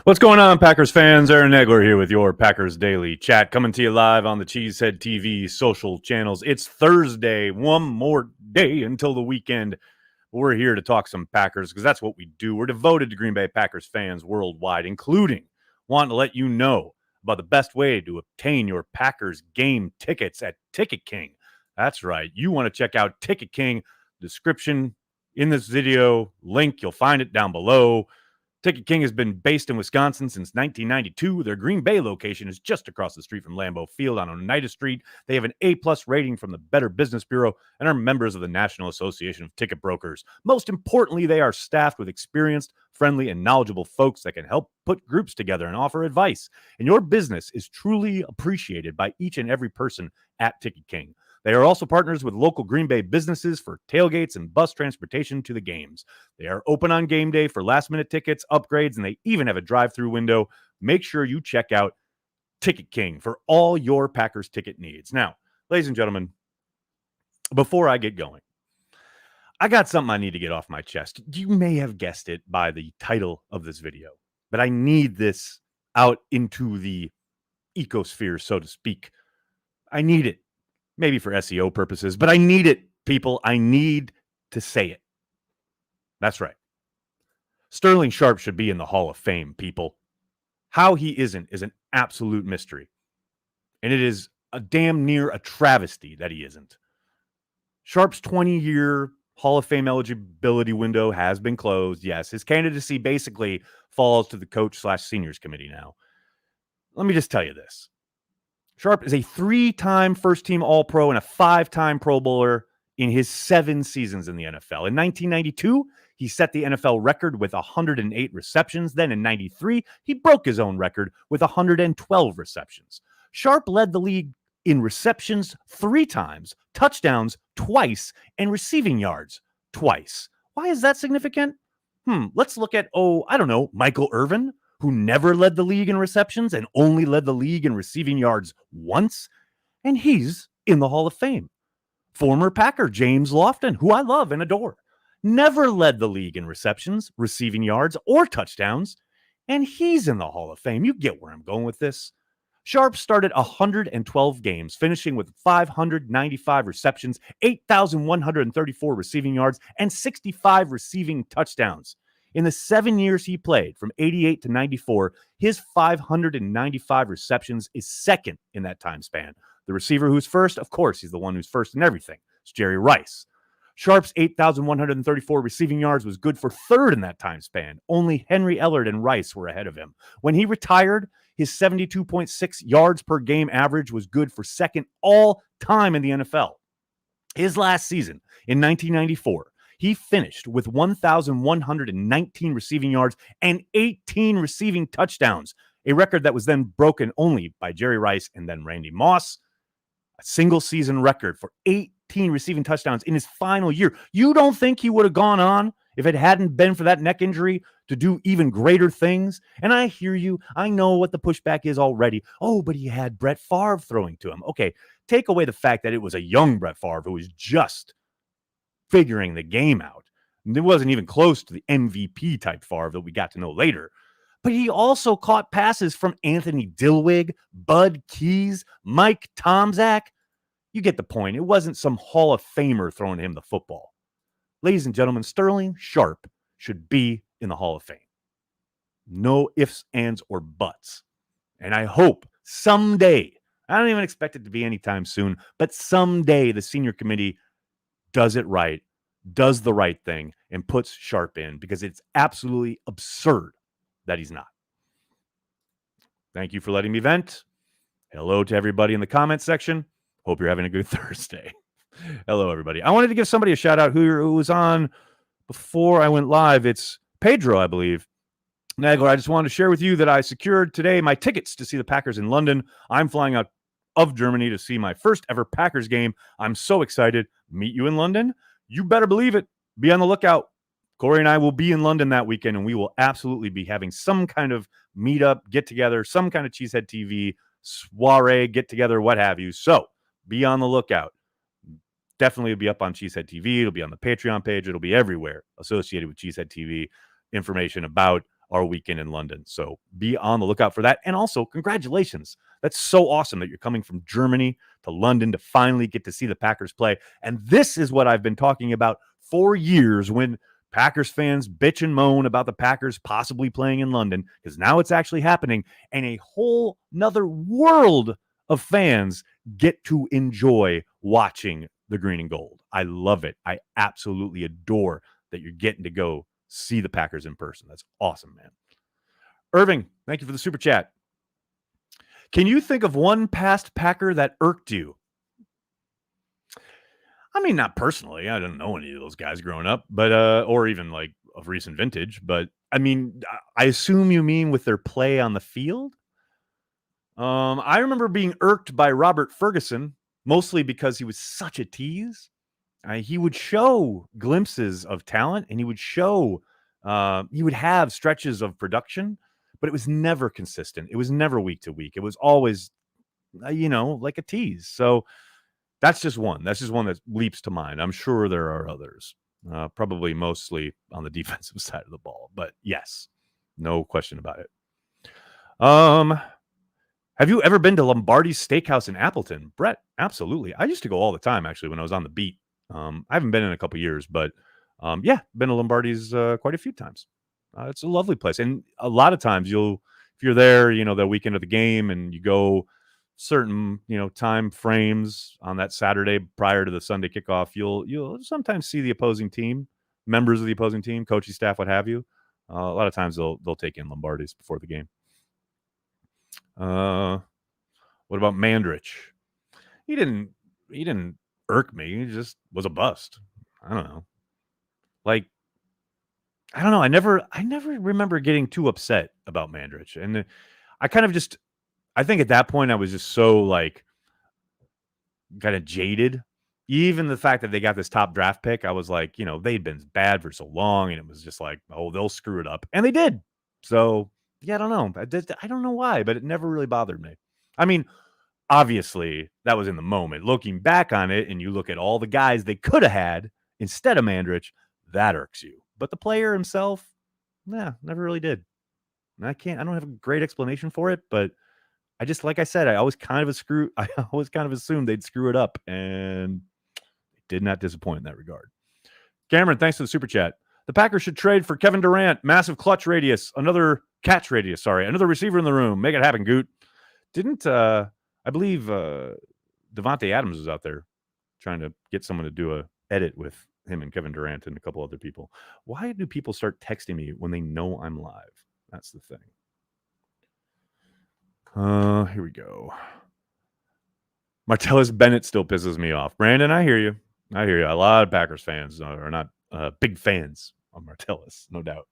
What's going on, Packers fans? Aaron Nagler here with your Packers Daily Chat, coming to you live on the Cheesehead TV social channels. It's Thursday, one more day until the weekend. We're here to talk some Packers because that's what we do. We're devoted to Green Bay Packers fans worldwide, including wanting to let you know about the best way to obtain your Packers game tickets at Ticket King. That's right. You want to check out Ticket King. Description in this video, link, you'll find it down below. Ticket King has been based in Wisconsin since 1992. Their Green Bay location is just across the street from Lambeau Field on Oneida Street. They have an A-plus rating from the Better Business Bureau and are members of the National Association of Ticket Brokers. Most importantly, they are staffed with experienced, friendly, and knowledgeable folks that can help put groups together and offer advice. And your business is truly appreciated by each and every person at Ticket King. They are also partners with local Green Bay businesses for tailgates and bus transportation to the games. They are open on game day for last-minute tickets, upgrades, and they even have a drive-through window. Make sure you check out Ticket King for all your Packers ticket needs. Now, ladies and gentlemen, before I get going, I got something I need to get off my chest. You may have guessed it by the title of this video, but I need this out into the ecosphere, so to speak. I need it. Maybe for SEO purposes, but I need it, people. I need to say it. That's right. Sterling Sharpe should be in the Hall of Fame, people. How he isn't is an absolute mystery. And it is a damn near a travesty that he isn't. Sharpe's 20-year Hall of Fame eligibility window has been closed. Yes, his candidacy basically falls to the coach/seniors committee now. Let me just tell you this. Sharpe is a 3-time first-team All-Pro and a 5-time Pro Bowler in his 7 seasons in the NFL. In 1992, he set the NFL record with 108 receptions. Then in 93, he broke his own record with 112 receptions. Sharpe led the league in receptions 3 times, touchdowns twice, and receiving yards twice. Why is that significant? Let's look at, Michael Irvin, who never led the league in receptions and only led the league in receiving yards once, and he's in the Hall of Fame. Former Packer James Lofton, who I love and adore, never led the league in receptions, receiving yards, or touchdowns, and he's in the Hall of Fame. You get where I'm going with this. Sharpe started 112 games, finishing with 595 receptions, 8,134 receiving yards, and 65 receiving touchdowns. In the 7 years he played, from 88 to 94, his 595 receptions is second in that time span. The receiver who's first, of course, he's the one who's first in everything. It's Jerry Rice. Sharpe's 8,134 receiving yards was good for third in that time span. Only Henry Ellard and Rice were ahead of him. When he retired, his 72.6 yards per game average was good for second all time in the NFL. His last season, in 1994, he finished with 1,119 receiving yards and 18 receiving touchdowns, a record that was then broken only by Jerry Rice and then Randy Moss. A single season record for 18 receiving touchdowns in his final year. You don't think he would have gone on if it hadn't been for that neck injury to do even greater things? And I hear you. I know what the pushback is already. Oh, but he had Brett Favre throwing to him. Okay, take away the fact that it was a young Brett Favre who was just figuring the game out. It wasn't even close to the MVP type Favre that we got to know later. But he also caught passes from Anthony Dilweg, Bud Keys, Mike Tomczak. You get the point. It wasn't some Hall of Famer throwing him the football. Ladies and gentlemen, Sterling Sharpe should be in the Hall of Fame. No ifs, ands, or buts. And I hope someday, I don't even expect it to be anytime soon, but someday the senior committee does it right, does the right thing, and puts Sharpe in, because it's absolutely absurd that he's not. Thank you for letting me vent. Hello to everybody in the comments section. Hope you're having a good Thursday. Hello, everybody. I wanted to give somebody a shout out who was on before I went live. It's Pedro, I believe. Nagler, I just wanted to share with you that I secured today my tickets to see the Packers in London. I'm flying out of Germany to see my first ever Packers game. I'm so excited. Meet you in London. You better believe it. Be on the lookout. Corey and I will be in London that weekend, and we will absolutely be having some kind of meetup, get together, some kind of Cheesehead TV, soiree, get together, what have you. So be on the lookout. Definitely be up on Cheesehead TV. It'll be on the Patreon page. It'll be everywhere associated with Cheesehead TV. Information about our weekend in London. So be on the lookout for that. And also, congratulations. That's so awesome that you're coming from Germany to London to finally get to see the Packers play. And this is what I've been talking about for years when Packers fans bitch and moan about the Packers possibly playing in London, because now it's actually happening, and a whole nother world of fans get to enjoy watching the green and gold. I love it. I absolutely adore that you're getting to go see the Packers in person. That's awesome, man. Irving, thank you for the super chat. Can you think of one past Packer that irked you? I mean, not personally. I didn't know any of those guys growing up, but or even like of recent vintage. But I mean, I assume you mean with their play on the field. I remember being irked by Robert Ferguson, mostly because he was such a tease. He would show glimpses of talent, and he would have stretches of production, but it was never consistent. It was never week to week. It was always, like a tease. So that's just one. That's just one that leaps to mind. I'm sure there are others, probably mostly on the defensive side of the ball. But yes, no question about it. Have you ever been to Lombardi's Steakhouse in Appleton? Brett, absolutely. I used to go all the time, actually, when I was on the beat. I haven't been in a couple years, but yeah, been to Lombardi's quite a few times. It's a lovely place. And a lot of times if you're there, the weekend of the game, and you go certain, time frames on that Saturday prior to the Sunday kickoff, you'll sometimes see the opposing team, members of the opposing team, coaching staff, what have you. A lot of times they'll take in Lombardi's before the game. What about Mandrich? He didn't irk me. He just was a bust. I don't know. Like, I don't know. I never remember getting too upset about Mandrich. And I think at that point I was just so like kind of jaded. Even the fact that they got this top draft pick, I was like, they'd been bad for so long, and it was just like, oh, they'll screw it up. And they did. So yeah, I don't know. I don't know why, but it never really bothered me. I mean, obviously, that was in the moment. Looking back on it, and you look at all the guys they could have had instead of Mandrich, that irks you. But the player himself, never really did. And I don't have a great explanation for it, but I just, like I said, I always kind of assumed they'd screw it up, and it did not disappoint in that regard. Cameron, thanks for the super chat. The Packers should trade for Kevin Durant, massive clutch radius, another receiver in the room. Make it happen, Goot. Didn't I believe Devontae Adams was out there trying to get someone to do a edit with him and Kevin Durant and a couple other people. Why do people start texting me when they know I'm live? That's the thing. Here we go. Martellus Bennett still pisses me off. Brandon, I hear you. A lot of Packers fans are not big fans of Martellus, no doubt.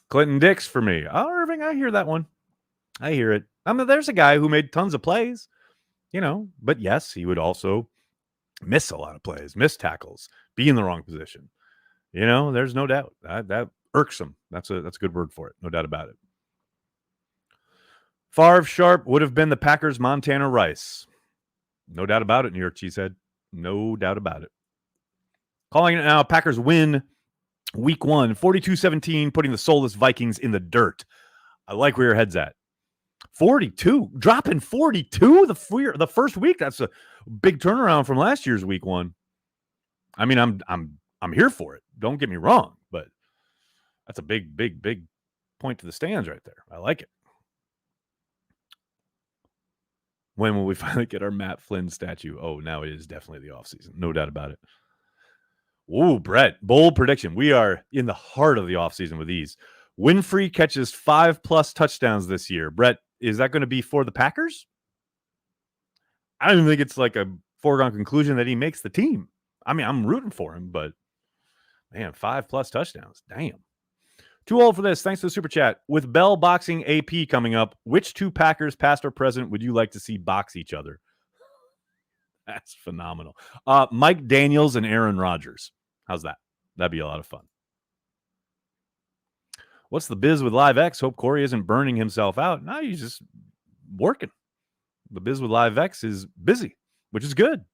Clinton Dix for me. Oh, Irving, I hear that one. I hear it. I mean, there's a guy who made tons of plays, but yes, he would also miss a lot of plays, miss tackles, be in the wrong position. There's no doubt. That irksome. That's a good word for it. No doubt about it. Favre Sharpe would have been the Packers' Montana Rice. No doubt about it, New York Cheesehead. No doubt about it. Calling it now, Packers win week 1, 42-17, putting the soulless Vikings in the dirt. I like where your head's at. 42, dropping 42 the first week. That's a big turnaround from last year's week 1. I mean, I'm here for it. Don't get me wrong, but that's a big point to the stands right there. I like it. When will we finally get our Matt Flynn statue? Oh, now it is definitely the offseason. No doubt about it. Ooh, Brett, bold prediction. We are in the heart of the offseason with these. Winfrey catches 5+ touchdowns this year. Brett, is that going to be for the Packers? I don't even think it's like a foregone conclusion that he makes the team. I mean, I'm rooting for him, but man, 5+ touchdowns. Damn. Too old for this. Thanks to the super chat. With Bell boxing AP coming up, which 2 Packers, past or present, would you like to see box each other? That's phenomenal. Mike Daniels and Aaron Rodgers. How's that? That'd be a lot of fun. What's the biz with Live X? Hope Corey isn't burning himself out. No, he's just working. The biz with Live X is busy, which is good.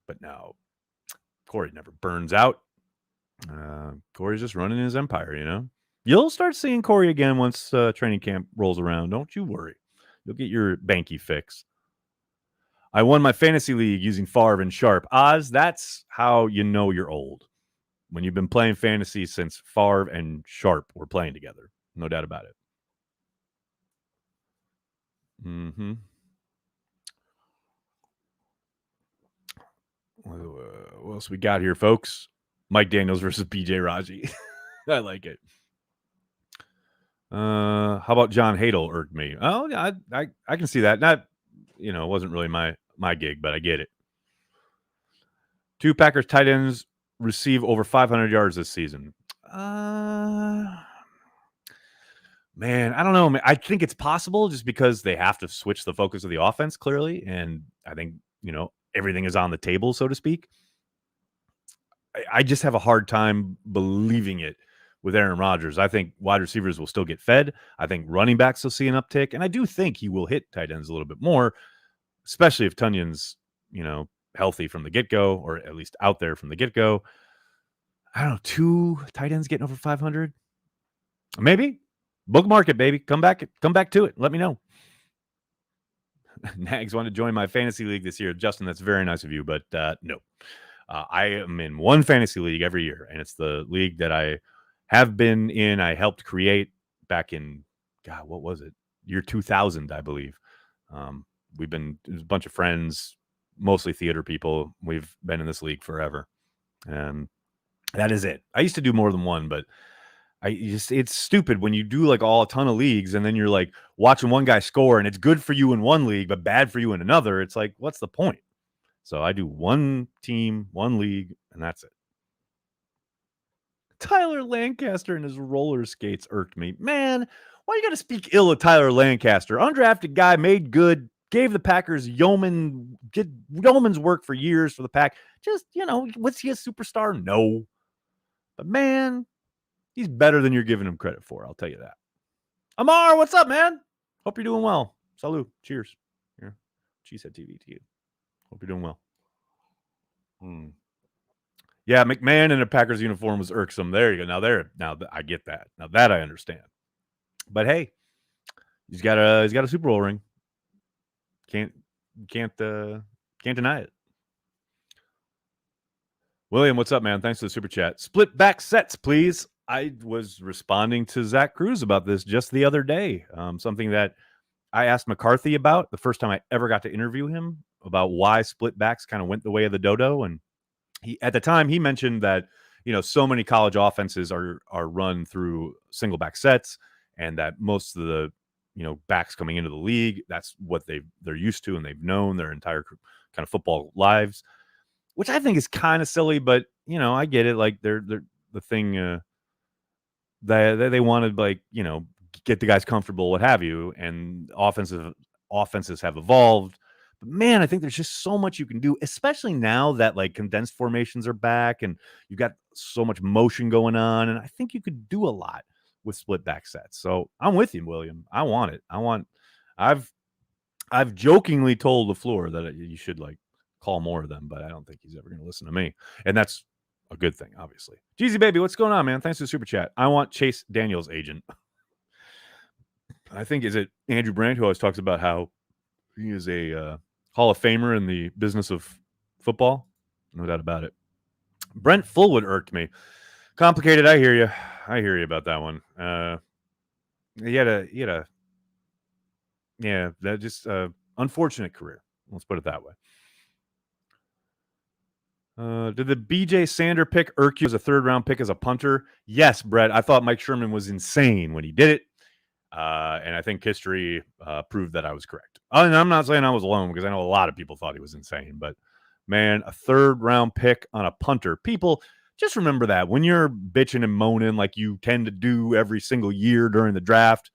But no, Corey never burns out. Corey's just running his empire, you know. You'll start seeing Corey again once training camp rolls around. Don't you worry. You'll get your Banky fix. I won my fantasy league using Favre and Sharpe. Oz, that's how you know you're old. When you've been playing fantasy since Favre and Sharpe were playing together. No doubt about it. Mm-hmm. What else we got here, folks? Mike Daniels versus BJ Raji. I like it. How about John Hadel irked me? Oh, I can see that. Not, it wasn't really my gig, but I get it. 2 Packers tight ends receive over 500 yards this season. Man, I don't know. I think it's possible just because they have to switch the focus of the offense clearly, and I think everything is on the table, so to speak. I just have a hard time believing it with Aaron Rodgers. I think wide receivers will still get fed. I think running backs will see an uptick, and I do think he will hit tight ends a little bit more, especially if Tunyon's healthy from the get-go, or at least out there from the get-go. I don't know, 2 tight ends getting over 500? Maybe. Bookmark it, baby. Come back to it. Let me know. Nags want to join my fantasy league this year. Justin, that's very nice of you, but no. I am in one fantasy league every year, and it's the league that I have been in. I helped create back in, what was it? Year 2000, I believe. There's a bunch of friends, mostly theater people. We've been in this league forever. And that is it. I used to do more than one, but it's stupid when you do like a ton of leagues and then you're like watching one guy score and it's good for you in one league, but bad for you in another. It's like, what's the point? So I do one team, one league, and that's it. Tyler Lancaster and his roller skates irked me. Man, why you got to speak ill of Tyler Lancaster? Undrafted guy, made good, gave the Packers yeoman's work for years for the Pack. Just, was he a superstar? No. But man, he's better than you're giving him credit for. I'll tell you that. Amar, what's up, man? Hope you're doing well. Salud. Cheers. Here. Cheesehead TV to you. Hope you're doing well. Yeah, McMahon in a Packers uniform was irksome. There you go. Now I get that. Now that I understand. But hey, he's got a Super Bowl ring. Can't deny it. William, what's up, man? Thanks for the super chat. Split back sets, please. I was responding to Zach Cruz about this just the other day. Something that I asked McCarthy about the first time I ever got to interview him about why split backs kind of went the way of the dodo. And at the time he mentioned that, so many college offenses are run through single back sets, and that most of the, backs coming into the league, that's what they're used to and they've known their entire kind of football lives, which I think is kind of silly, but I get it. Like they're the thing they wanted, like, get the guys comfortable, what have you, and offenses have evolved. But man, I think there's just so much you can do, especially now that like condensed formations are back and you've got so much motion going on. And I think you could do a lot with split back sets. So I'm with you, William. I want it. I've jokingly told LaFleur that you should like call more of them, but I don't think he's ever going to listen to me. And that's a good thing, obviously. Jeezy baby, what's going on, man? Thanks for the super chat. I want Chase Daniels' agent. I think, is it Andrew Brandt, who always talks about how he is a Hall of Famer in the business of football? No doubt about it. Brent Fullwood irked me. Complicated, I hear you. I hear you about that one. He had a that just unfortunate career. Let's put it that way. Did the BJ Sander pick irk you as a third-round pick as a punter? Yes, Brett. I thought Mike Sherman was insane when he did it. And I think history proved that I was correct. And I'm not saying I was alone, because I know a lot of people thought he was insane. But, man, a third-round pick on a punter. People, just remember that. When you're bitching and moaning like you tend to do every single year during the draft,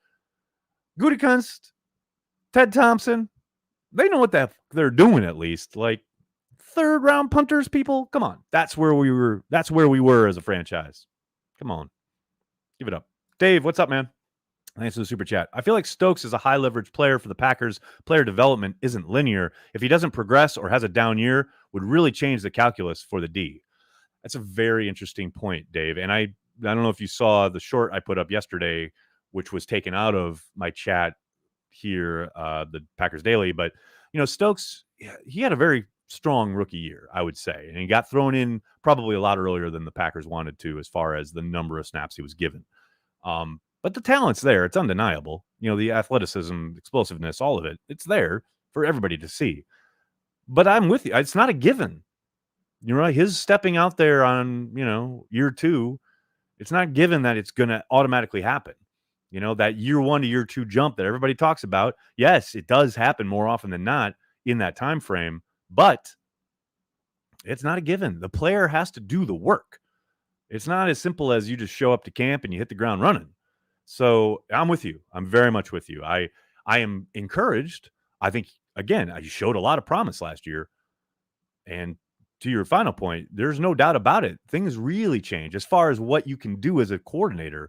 Gutekunst, Ted Thompson, they know what they're doing at least. Like, third-round punters, people, come on. That's where we were as a franchise. Come on. Give it up. Dave, what's up, man? Thanks for the super chat. I feel like Stokes is a high-leverage player for the Packers. Player development isn't linear. If he doesn't progress or has a down year, would really change the calculus for the D. That's a very interesting point, Dave. And I don't know if you saw the short I put up yesterday, which was taken out of my chat here, the Packers Daily. But Stokes, he had a very strong rookie year, I would say, and he got thrown in probably a lot earlier than the Packers wanted to, as far as the number of snaps he was given. But the talent's there; it's undeniable. The athleticism, explosiveness, all of it, it's there for everybody to see. But I'm with you; it's not a given. You're right. His stepping out there on, year 2, it's not given that it's going to automatically happen. That year 1 to year 2 jump that everybody talks about. Yes, it does happen more often than not in that time frame, but it's not a given. The player has to do the work. It's not as simple as you just show up to camp and you hit the ground running. So I'm with you. I'm very much with you. I am encouraged. I think, again, you showed a lot of promise last year. And to your final point, there's no doubt about it. Things really change as far as what you can do as a coordinator,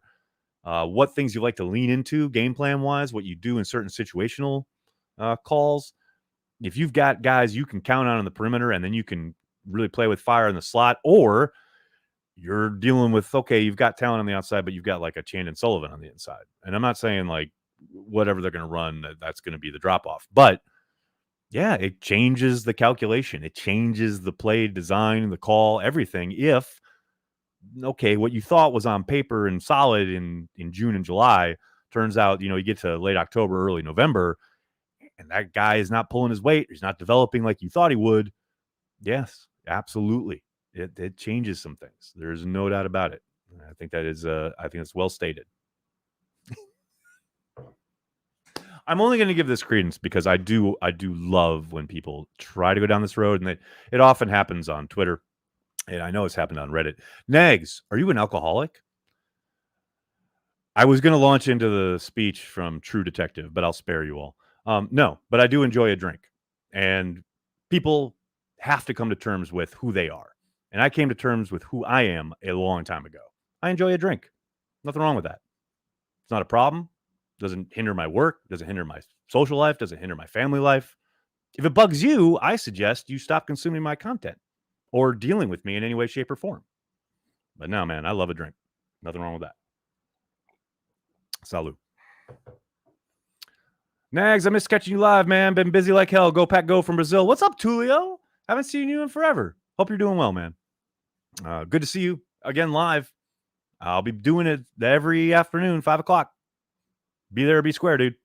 what things you like to lean into game plan wise, what you do in certain situational calls. If you've got guys you can count on the perimeter, and then you can really play with fire in the slot, or you're dealing with, okay, you've got talent on the outside, but you've got like a Canton Sullivan on the inside. And I'm not saying like whatever they're going to run, that's going to be the drop off, but yeah, it changes the calculation. It changes the play design, the call, everything. If, okay, what you thought was on paper and solid in June and July turns out, you get to late October, early November, and that guy is not pulling his weight. He's not developing like you thought he would. Yes, absolutely. It changes some things. There's no doubt about it. I think that is, I think it's well stated. I'm only going to give this credence because I do love when people try to go down this road, and it often happens on Twitter, and I know it's happened on Reddit. Nags, are you an alcoholic? I was going to launch into the speech from True Detective, but I'll spare you all. No, but I do enjoy a drink, and people have to come to terms with who they are, and I came to terms with who I am a long time ago. I enjoy a drink. Nothing wrong with that. It's not a problem. Doesn't hinder my work, doesn't hinder my social life, doesn't hinder my family life. If it bugs you, I suggest you stop consuming my content or dealing with me in any way, shape, or form. But no, man, I love a drink. Nothing wrong with that. Salud. Nags, I miss catching you live, man. Been busy like hell. Go Pack Go from Brazil. What's up, Tulio? Haven't seen you in forever. Hope you're doing well, man. Good to see you again live. I'll be doing it every afternoon, 5 o'clock. Be there or be square, dude.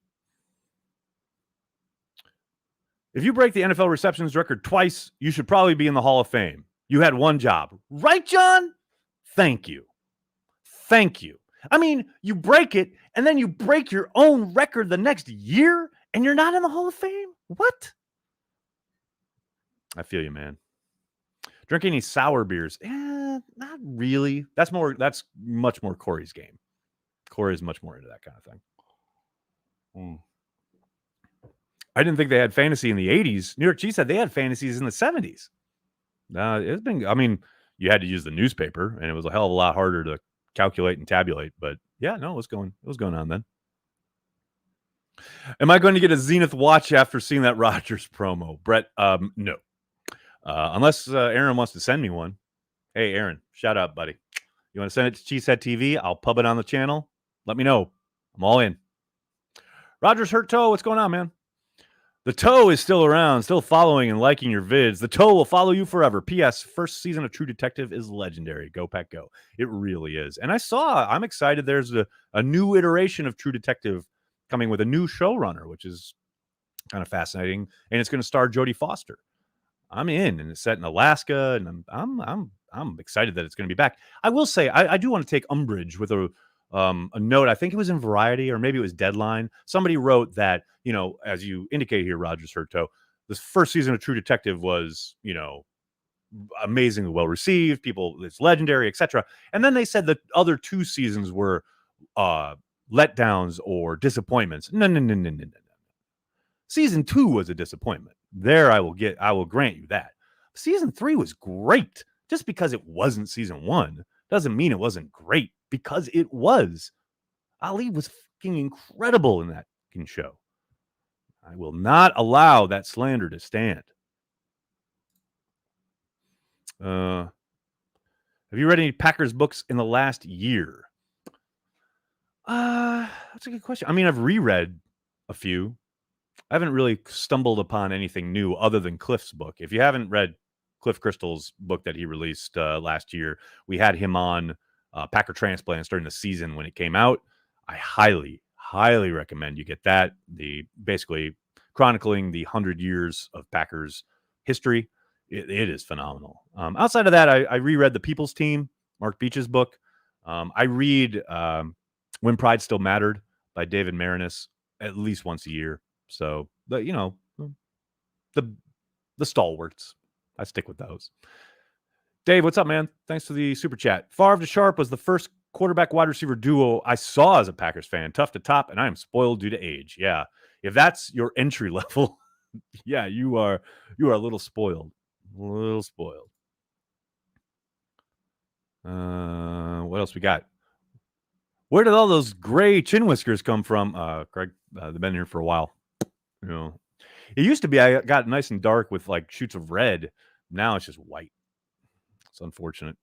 If you break the NFL receptions record twice, you should probably be in the Hall of Fame. You had one job. Right, John? Thank you. Thank you. I mean, you break it, and then you break your own record the next year, and you're not in the Hall of Fame? What? I feel you, man. Drink any sour beers? Not really. That's much more Corey's game. Corey's much more into that kind of thing. I didn't think they had fantasy in the 80s. New York Cheese said they had fantasies in the 70s. It's been, I mean, you had to use the newspaper, and it was a hell of a lot harder to calculate and tabulate. But yeah, no, it was going on then. Am I going to get a Zenith watch after seeing that Rodgers promo? Brett, no. Unless Aaron wants to send me one. Hey, Aaron, shout out, buddy. You want to send it to Cheesehead TV? I'll pub it on the channel. Let me know. I'm all in. Rodgers hurt toe. What's going on, man? The toe is still around, still following and liking your vids. The toe will follow you forever. P.S. First season of True Detective is legendary. Go Pack Go. It really is. And I'm excited there's a new iteration of True Detective coming with a new showrunner, which is kind of fascinating. And it's going to star Jodie Foster. I'm in, and it's set in Alaska, and I'm excited that it's going to be back. I will say I do want to take umbrage with a note. I think it was in Variety, or maybe it was Deadline. Somebody wrote that, as you indicate here, Rodgers hurt toe, this first season of True Detective was, amazingly well received. People, it's legendary, etc. And then they said that other 2 seasons were letdowns or disappointments. No. Season 2 was a disappointment. There, I will grant you that. Season 3 was great. Just because it wasn't season 1 doesn't mean it wasn't great, because it was. Ali was fucking incredible in that fucking show. I will not allow that slander to stand. Have you read any Packers books in the last year? That's a good question. I mean, I've reread a few. I haven't really stumbled upon anything new other than Cliff's book. If you haven't read Cliff Crystal's book that he released last year, we had him on Packer Transplants during the season when it came out. I highly, highly recommend you get that. The basically chronicling the 100 years of Packers history. It is phenomenal. Outside of that, I reread The People's Team, Mark Beach's book. I read When Pride Still Mattered by David Marinus at least once a year. So, the stalwarts. I stick with those. Dave, what's up, man? Thanks for the super chat. Favre to Sharpe was the first quarterback wide receiver duo I saw as a Packers fan. Tough to top, and I am spoiled due to age. Yeah, if that's your entry level, yeah, you are a little spoiled. A little spoiled. What else we got? Where did all those gray chin whiskers come from? Greg, they've been here for a while. It used to be I got nice and dark with like shoots of red. Now it's just white. It's unfortunate.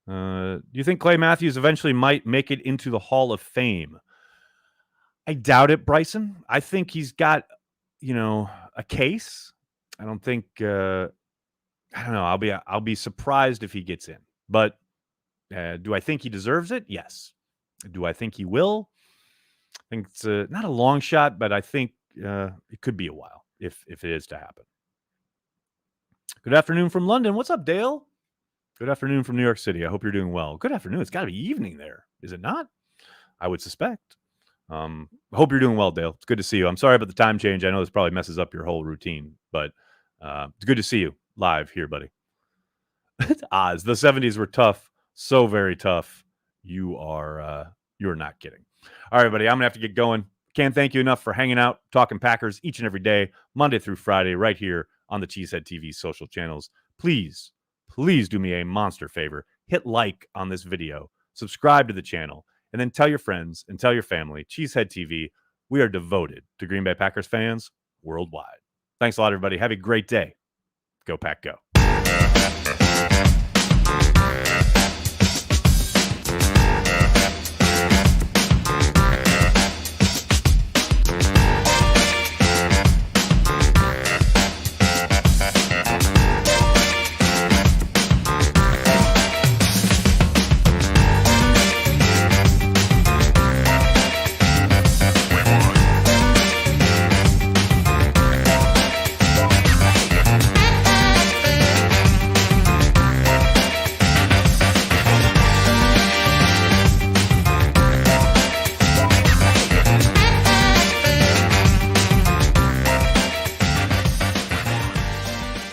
Do you think Clay Matthews eventually might make it into the Hall of Fame? I doubt it, Bryson. I think he's got, a case. I don't think. I don't know. I'll be surprised if he gets in. But do I think he deserves it? Yes. Do I think he will? I think it's not a long shot, but I think it could be a while if it is to happen. Good afternoon from London. What's up, Dale? Good afternoon from New York City. I hope you're doing well. Good afternoon. It's got to be evening there, is it not? I would suspect. I hope you're doing well, Dale. It's good to see you. I'm sorry about the time change. I know this probably messes up your whole routine, but it's good to see you live here, buddy. Oz, the 70s were tough. So very tough. You're not kidding. All right, buddy. I'm going to have to get going. Can't thank you enough for hanging out, talking Packers each and every day, Monday through Friday, right here on the Cheesehead TV social channels. Please do me a monster favor. Hit like on this video, subscribe to the channel, and then tell your friends and tell your family. Cheesehead TV, we are devoted to Green Bay Packers fans worldwide. Thanks a lot, everybody. Have a great day. Go Pack, go.